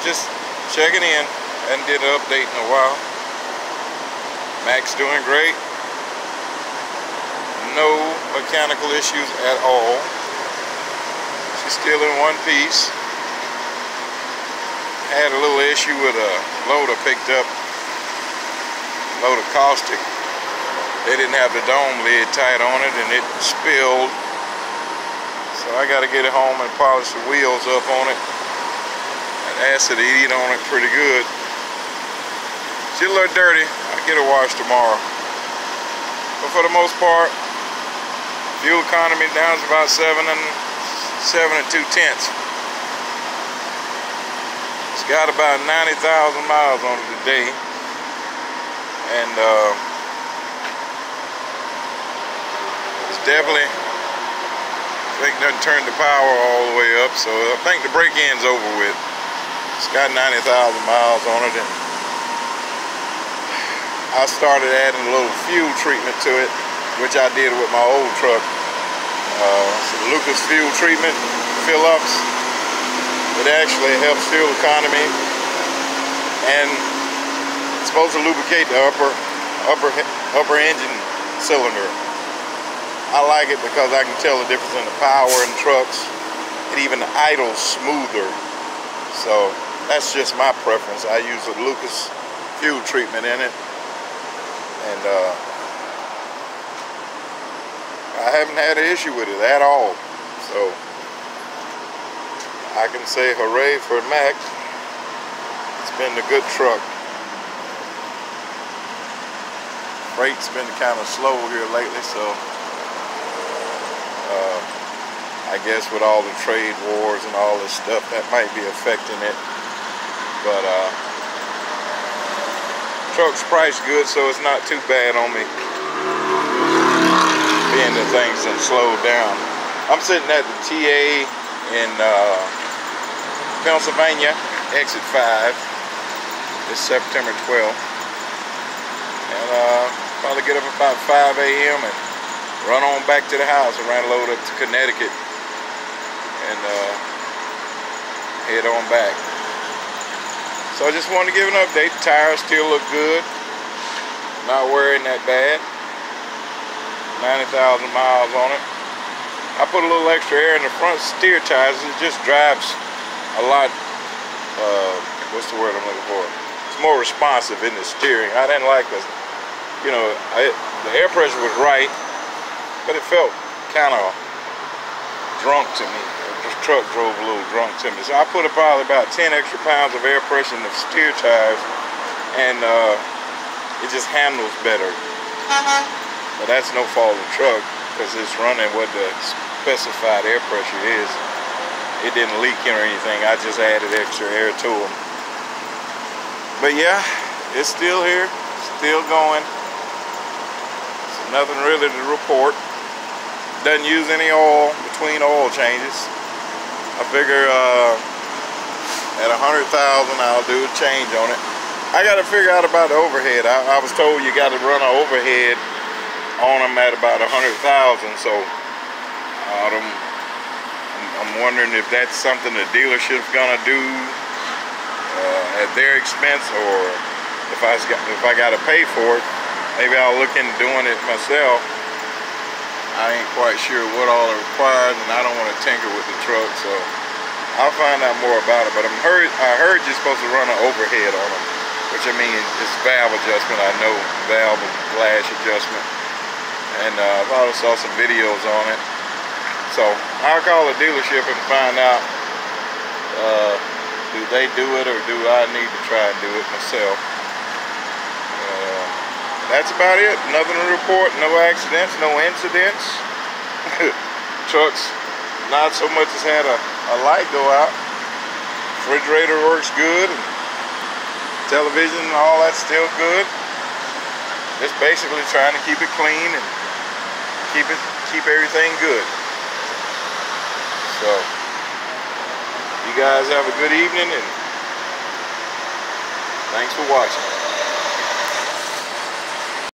just checking in. Hadn't did an update in a while. Mack's doing great. No mechanical issues at all. She's still in one piece. Had a little issue with a load I picked up. Load of caustic. They didn't have the dome lid tight on it and it spilled. So I got to get it home and polish the wheels up on it. That acid eat on it pretty good. She's a little dirty. I'll get it washed tomorrow. But for the most part, fuel economy down to about 7 2/10. It's got about 90,000 miles on it today. And it's definitely, I think, doesn't turn the power all the way up. So I think the break-in's over with. It's got 90,000 miles on it. And I started adding a little fuel treatment to it, which I did with my old truck. So Lucas fuel treatment, fill-ups. It actually helps fuel economy, and it's supposed to lubricate the upper engine cylinder. I like it because I can tell the difference in the power in trucks. It even idles smoother. So that's just my preference. I use a Lucas fuel treatment in it. And I haven't had an issue with it at all. So I can say hooray for Mack. It's been a good truck. Freight's been kind of slow here lately, so I guess with all the trade wars and all this stuff, that might be affecting it. But truck's priced good, so it's not too bad on me, being that things have slowed down. I'm sitting at the TA in Pennsylvania, exit 5. It's September 12th. And probably get up about 5 a.m. and run on back to the house and run a load up to Connecticut and head on back. So I just wanted to give an update. The tires still look good. Not wearing that bad. 90,000 miles on it. I put a little extra air in the front steer tires. It just drives a lot, what's the word I'm looking for? It's more responsive in the steering. I didn't like this. You know, the air pressure was right, but it felt kind of drunk to me. The truck drove a little drunk to me. So I put probably about 10 extra pounds of air pressure in the steer tires, and it just handles better. But that's no fault of the truck, because it's running what the specified air pressure is. It didn't leak or anything. I just added extra air to them. But yeah, it's still here, still going. So nothing really to report. Doesn't use any oil between oil changes. I figure at 100,000 I'll do a change on it. I got to figure out about the overhead. I was told you got to run an overhead on them at about 100,000. So I'm wondering if that's something the dealership's gonna do at their expense, or if I got to pay for it. Maybe I'll look into doing it myself. I ain't quite sure what all are required, and I don't want to tinker with the truck, so I'll find out more about it. But I heard you're supposed to run an overhead on them, which I mean, it's valve adjustment. I know valve and flash adjustment, and I've also saw some videos on it. So I'll call the dealership and find out, do they do it, or do I need to try and do it myself? That's about it. Nothing to report. No accidents, no incidents. Trucks, not so much as had a light go out. Refrigerator works good. Television and all that's still good. Just basically trying to keep it clean and keep everything good. So you guys have a good evening, and thanks for watching.